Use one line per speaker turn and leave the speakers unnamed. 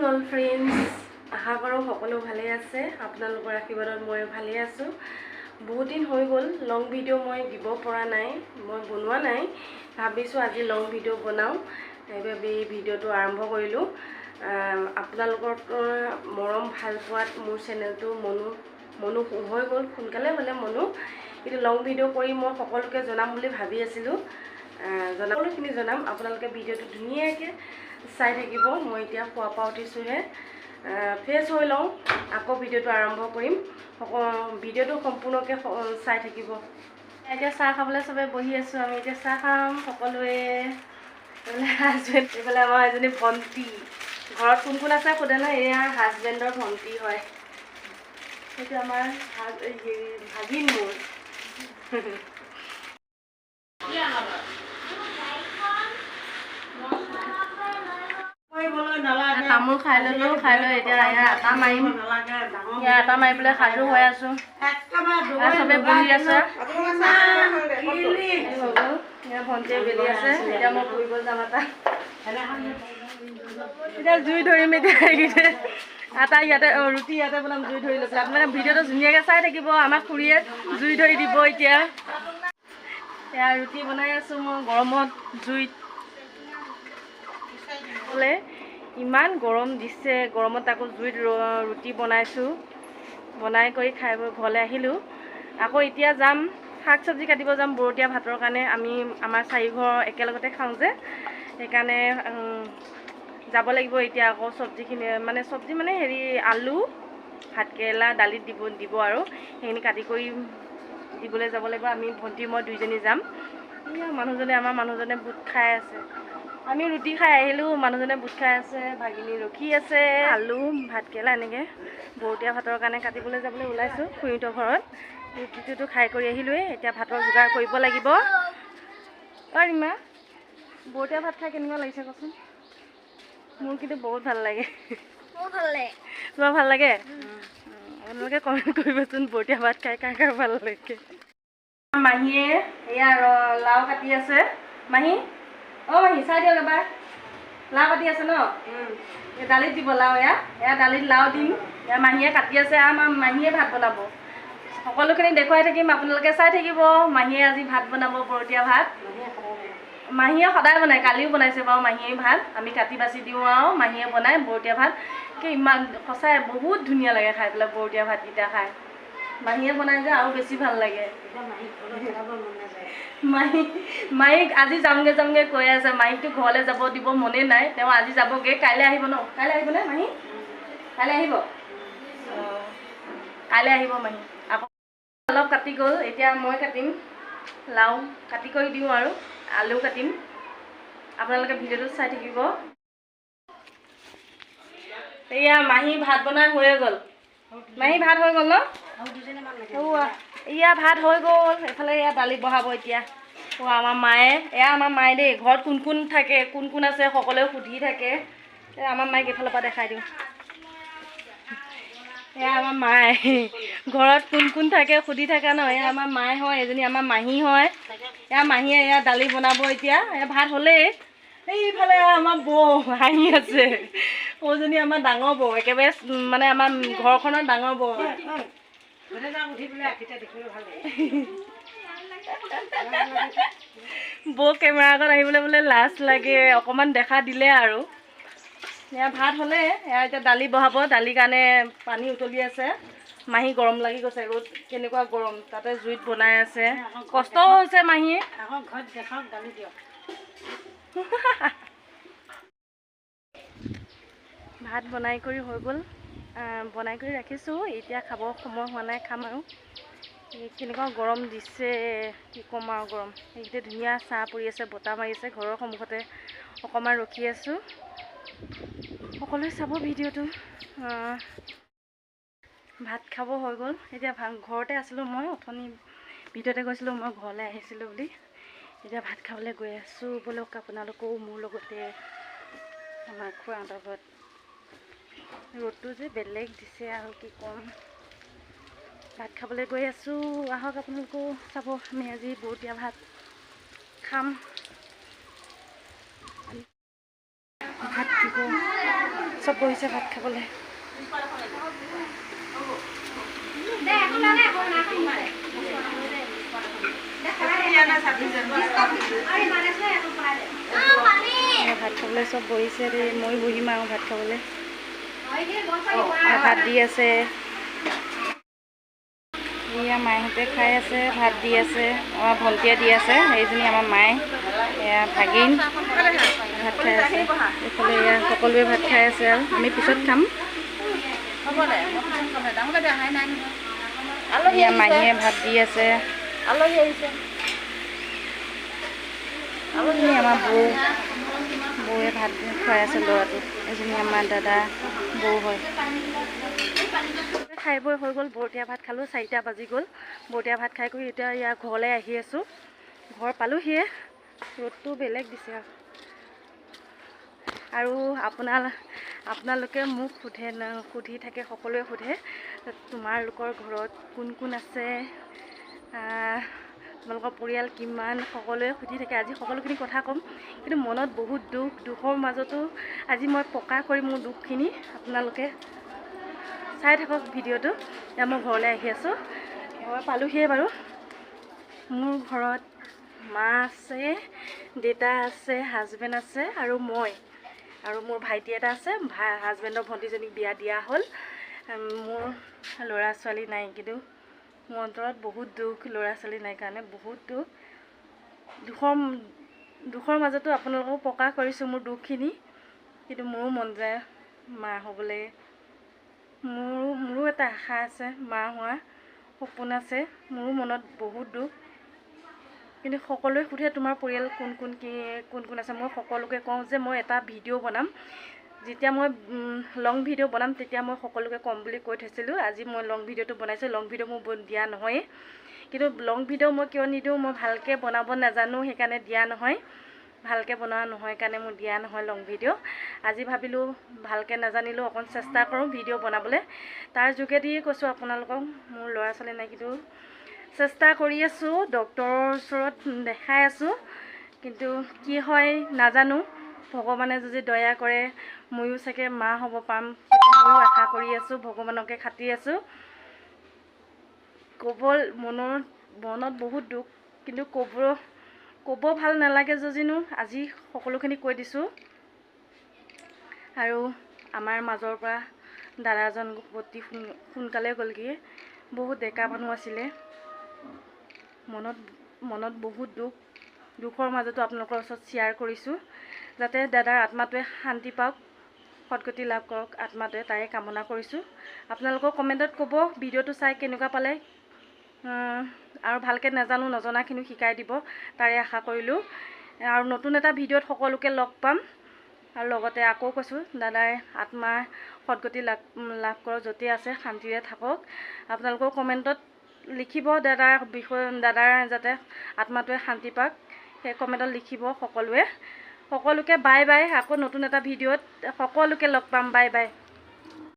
All friends, আশা কৰোঁ সকলো ভালে আছে। আপোনালোকৰ আশীৰ্বাদত মই ভালে আছোঁ। বহুত দিন হৈ গ'ল লং ভিডিঅ' মই দিব পৰা নাই, মই বনোৱা নাই। ভাবিছোঁ আজি লং ভিডিঅ' বনাওঁ, সেইবাবে এই ভিডিঅ'টো আৰম্ভ কৰিলোঁ। আপোনালোকৰ মৰম ভাল পোৱাত মোৰ চেনেলটো মনো হৈ গ'ল, সোনকালে হ'লে মনো, কিন্তু লং ভিডিঅ' কৰি মই সকলোকে জনাম বুলি ভাবি আছিলোঁ। সকলোখিনি জনাম। আপোনালোকে ভিডিঅ'টো ধুনীয়াকৈ চাই থাকিব। মই এতিয়া খোৱা পৰা উঠিছোঁহে, ফ্ৰেছ হৈ লওঁ, আকৌ ভিডিঅ'টো আৰম্ভ কৰিম। ভিডিঅ'টো সম্পূৰ্ণকৈ চাই থাকিব। এতিয়া চাহ খাবলৈ চবেই বহি আছোঁ। আমি এতিয়া চাহ খাম সকলোৱে। হাজবেণ্ড এইফালে আমাৰ এজনী ভণ্টি। ঘৰত কোন কোন আছে সোধে নহয়, এয়া হাজবেণ্ডৰ ভণ্টি হয়। সেইটো আমাৰ ভাগিন মোৰ। তামোল খাই ল'লোঁ, খাই লৈ এতিয়া আটা মাৰিম। আটা মাৰি পেলাই সাজু হৈ আছোঁ। চবেই বহি আছে। ভণ্টিয়ে বেলি আছে। এতিয়া মই ফুৰিব যাম। এতিয়া জুই ধৰিম। এতিয়া আটা ইয়াতে, ৰুটি ইয়াতে বনাম, জুই ধৰি লৈ পেলাই। আপোনালোকে ভিডিঅ'টো ধুনীয়াকৈ চাই থাকিব। আমাক খুৰীয়ে জুই ধৰি দিব। এতিয়া এয়া ৰুটি বনাই আছোঁ মই গৰমত জুইত। বোলে ইমান গৰম দিছে, গৰমত আকৌ জুইত ৰুটি বনাইছোঁ। বনাই কৰি খাই বৈ ঘৰলৈ আহিলোঁ। আকৌ এতিয়া যাম, শাক চব্জি কাটিব যাম বৰতীয়া ভাতৰ কাৰণে। আমাৰ চাৰিঘৰ একেলগতে খাওঁ যে, সেইকাৰণে যাব লাগিব এতিয়া। আকৌ চব্জিখিনি চব্জি হেৰি আলু, ভাতকেৰেলা, দালিত দিব আৰু সেইখিনি কাটি কৰি দিবলৈ যাব লাগিব। আমি ভণ্টি মই দুইজনী যাম। আমাৰ মানুহজনে বুট খাই আছে। আমি ৰুটি খাই আহিলোঁ, মানুহজনে বুট খাই আছে, ভাগিনী ৰখি আছে। আলু, ভাতকেৰেলা এনেকৈ বৰতীয়া ভাতৰ কাৰণে কাটিবলৈ যাবলৈ ওলাইছোঁ খুৰীহঁতৰ ঘৰত। ৰুটিটোতো খাই কৰি আহিলোঁৱেই, এতিয়া ভাতৰ যোগাৰ কৰিব লাগিব। ৰীমা, বৰতীয়া ভাত খাই কেনেকুৱা লাগিছে কচোন? মোৰ কিন্তু বহুত ভাল লাগে। তোমাৰ ভাল লাগে? আপোনালোকে কমেণ্ট কৰিবচোন, বৰতীয়া ভাত খাই কাৰ কাৰ ভাল লাগে। মাহীয়ে এয়া লাও কাটি আছে। মাহী, মাহী চাই দিয়ক এবাৰ। লাও কাটি আছে ন? দালিত দিব লাও। এয়া দালিত লাও দিম। এয়া মাহীয়ে কাটি আছে। আমাৰ মাহীয়ে ভাত বনাব। সকলোখিনি দেখুৱাই থাকিম, আপোনালোকে চাই থাকিব। মাহীয়ে আজি ভাত বনাব, বৰতীয়া ভাত। মাহীয়ে সদায় বনায়, কালিও বনাইছে বাৰু মাহীয়ে ভাত। আমি কাটি বাচি দিওঁ আৰু মাহীয়ে বনায় বৰতীয়া ভাত। ইমান সঁচাই বহুত ধুনীয়া লাগে খাই পেলাই বৰতীয়া ভাতকেইটা খাই। মাহীয়ে বনাই যে আৰু বেছি ভাল লাগে। মাহীক আজি যামগৈ কৈ আছে। মাহীকতো ঘৰলৈ যাব দিব মনে নাই, তেওঁ আজি যাবগৈ। কাইলৈ আহিব ন? কাইলৈ আহিবনে মাহী? কাইলৈ আহিব? কাইলৈ আহিব মাহী। আকৌ অলপ কাটি গ'ল, এতিয়া মই কাটিম। লাও কাটি কৰি দিওঁ আৰু আলু কাটিম। আপোনালোকে ভিডিঅ'টো চাই থাকিব। এয়া মাহী ভাত বনাই হৈয়ে গ'ল। মাহী ভাত হৈ গ'ল ন? এয়া ভাত হৈ গ'ল। এইফালে এয়া দালি বহাব এতিয়া। আমাৰ মায়ে দেই। ঘৰত কোন কোন থাকে, কোন কোন আছে সকলোৱে সুধি থাকে। আমাৰ মাইক এইফালৰ পৰা দেখাই দিওঁ। এয়া আমাৰ মায়ে। ঘৰত কোন কোন থাকে সুধি থাকে ন? এয়া আমাৰ মায়ে হয়, এজনী আমাৰ মাহী হয়। এয়া মাহীয়ে এয়া দালি বনাব এতিয়া। ভাত হ'লেই। এইফালে আমাৰ বৌ হাঁহি আছে। সৌজনী আমাৰ ডাঙৰ বৌ, একেবাৰে আমাৰ ঘৰখনৰ ডাঙৰ বৌ। বৌ কেমেৰা আগত আহিবলৈ বোলে লাজ লাগে, অকণমান দেখা দিলে আৰু। এয়া ভাত হ'লে, এয়া এতিয়া দালি বহাব। দালিৰ কাৰণে পানী উতলি আছে। মাহী গৰম লাগি গৈছে, ৰ'দ কেনেকুৱা গৰম, তাতে জুইত বনাই আছে। কষ্টও হৈছে মাহীয়ে। ভাত বনাই কৰি হৈ গ'ল, বনাই কৰি ৰাখিছোঁ। এতিয়া খাব সময় হোৱা নাই, খাম আৰু। কেনেকুৱা গৰম দিছে, কি ক'ম আৰু গৰম। এইখিনিতে ধুনীয়া ছাঁ পৰি আছে, বতাহ মাৰি আছে। ঘৰৰ সন্মুখতে অকণমান ৰখি আছোঁ। সকলোৱে চাব ভিডিঅ'টো। ভাত খাব হৈ গ'ল। এতিয়া ঘৰতে আছিলোঁ মই, অথনি ভিডিঅ'তে কৈছিলোঁ মই ঘৰলৈ আহিছিলোঁ বুলি। এতিয়া ভাত খাবলৈ গৈ আছোঁ। ব'লক আপোনালোকেও মোৰ লগতে আমাৰ খুৰাহঁতৰ ঘৰত। ৰ'দটো যে বেলেগ দিছে আৰু কি ক'ম। ভাত খাবলৈ গৈ আছোঁ, আহক আপোনালোকেও চাব। আমি আজি বৰতীয়া ভাত খাম। ভাত দিব চব বহিছে ভাত খাবলৈ। ভাত খাবলৈ চব বহিছে দেই, মই বহিম আৰু ভাত খাবলৈ। ভাত দি আছে, এয়া মাহঁতে খাই আছে, ভাত দি আছে, আমাৰ ভণ্টিয়ে দি আছে, সেইজনী আমাৰ মায়ে, এয়া ভাগিন ভাত খাই আছে। এইফালে এয়া সকলোৱে ভাত খাই আছে আৰু আমি পিছত খাম। এয়া মাহীয়ে ভাত দি আছে,
আলহী আহিছে।
আমাৰ বৌয়ে ভাত খুৱাই আছে ল'ৰাটোক। এজনী আমাৰ দাদা বৌ হয়। খাই বৈ হৈ গ'ল, বৰতীয়া ভাত খালোঁ, 4টা বাজি গ'ল। বৰতীয়া ভাত খাই কৰি এতিয়া ইয়াৰ ঘৰলৈ আহি আছোঁ। ঘৰ পালোহিয়ে, ৰ'দটো বেলেগ দিছে আৰু আপোনালোকে মোক সুধি থাকে, সকলোৱে সোধে তোমালোকৰ ঘৰত কোন কোন আছে, তোমালোকৰ পৰিয়াল কিমান, সকলোৱে সুধি থাকে। আজি সকলোখিনি কথা ক'ম, কিন্তু মনত বহুত দুখৰ মাজতো আজি মই প্ৰকাশ কৰিম মোৰ দুখখিনি। আপোনালোকে চাই থাকক ভিডিঅ'টো। এতিয়া মই ঘৰলৈ আহি আছোঁ, ঘৰ পালোহিয়ে বাৰু। মোৰ ঘৰত মা আছে, দেউতা আছে, হাজবেণ্ড আছে আৰু মই, আৰু মোৰ ভাইটি এটা আছে। হাজবেণ্ডৰ ভণ্টিজনীক বিয়া দিয়া হ'ল। মোৰ ল'ৰা ছোৱালী নাই, কিন্তু মোৰ অন্তৰত বহুত দুখ, ল'ৰা ছোৱালী নাই কাৰণে বহুত দুখৰ মাজতো আপোনালোকক প্ৰকাশ কৰিছোঁ মোৰ দুখখিনি। কিন্তু মোৰো মন যায় মা হ'বলৈ, মোৰো এটা আশা আছে, মা হোৱা সপোন আছে। মোৰো মনত বহুত দুখ, কিন্তু সকলোৱে সোধে তোমাৰ পৰিয়াল কোন কোন আছে। মই সকলোকে কওঁ যে মই এটা ভিডিঅ' বনাম, যেতিয়া মই লং ভিডিঅ' বনাম তেতিয়া মই সকলোকে ক'ম বুলি কৈ থৈছিলোঁ। আজি মই লং ভিডিঅ'টো বনাইছোঁ। লং ভিডিঅ' মোৰ দিয়া নহয়েই, কিন্তু লং ভিডিঅ' মই কিয় নিদিওঁ, মই ভালকৈ বনাব নাজানো, সেইকাৰণে দিয়া নহয়। ভালকৈ বনোৱা নহয় কাৰণে মোৰ দিয়া নহয় লং ভিডিঅ'। আজি ভাবিলোঁ ভালকৈ নাজানিলেও অকণ চেষ্টা কৰোঁ ভিডিঅ' বনাবলৈ। তাৰ যোগেদি কৈছোঁ আপোনালোকক, মোৰ ল'ৰা ছোৱালী নাই, কিন্তু চেষ্টা কৰি আছোঁ, ডক্তৰৰ ওচৰত দেখাই আছোঁ। কিন্তু কি হয় নাজানো, ভগৱানে যদি দয়া কৰে ময়ো চাগে মা হ'ব পাম, ময়ো আশা কৰি আছোঁ, ভগৱানকে খাতি আছোঁ। মনত বহুত দুখ, কিন্তু ক'ব ভাল নালাগে যদিনো আজি সকলোখিনি কৈ দিছোঁ। আৰু আমাৰ মাজৰ পৰা দাদাজন অতি সোনকালে গ'লগৈ, বহুত ডেকা মানুহ আছিলে। মনত বহুত দুখৰ মাজতো আপোনালোকৰ ওচৰত শ্বেয়াৰ কৰিছোঁ, যাতে দাদাৰ আত্মাটোৱে শান্তি পাওক, সদ্গতি লাভ কৰক আত্মাটোৱে, তাৰে কামনা কৰিছোঁ। আপোনালোকৰ কমেণ্টত ক'ব ভিডিঅ'টো চাই কেনেকুৱা পালে, আৰু ভালকৈ নাজানো নজনাখিনিও শিকাই দিব, তাৰে আশা কৰিলোঁ। আৰু নতুন এটা ভিডিঅ'ত সকলোকে লগ পাম। আৰু লগতে আকৌ কৈছোঁ, দাদাৰ আত্মাৰ সদ্গতি লাভ কৰক, য'তেই আছে শান্তিৰে থাকক। আপোনালোকৰ কমেণ্টত লিখিব দাদাৰ বিষয়ে, দাদাৰ যাতে আত্মাটোৱে শান্তি পাওক, সেই কমেণ্টত লিখিব সকলোকে বাই বাই। আকৌ নতুন এটা ভিডিঅ'ত সকলোকে লগ পাম, বাই বাই।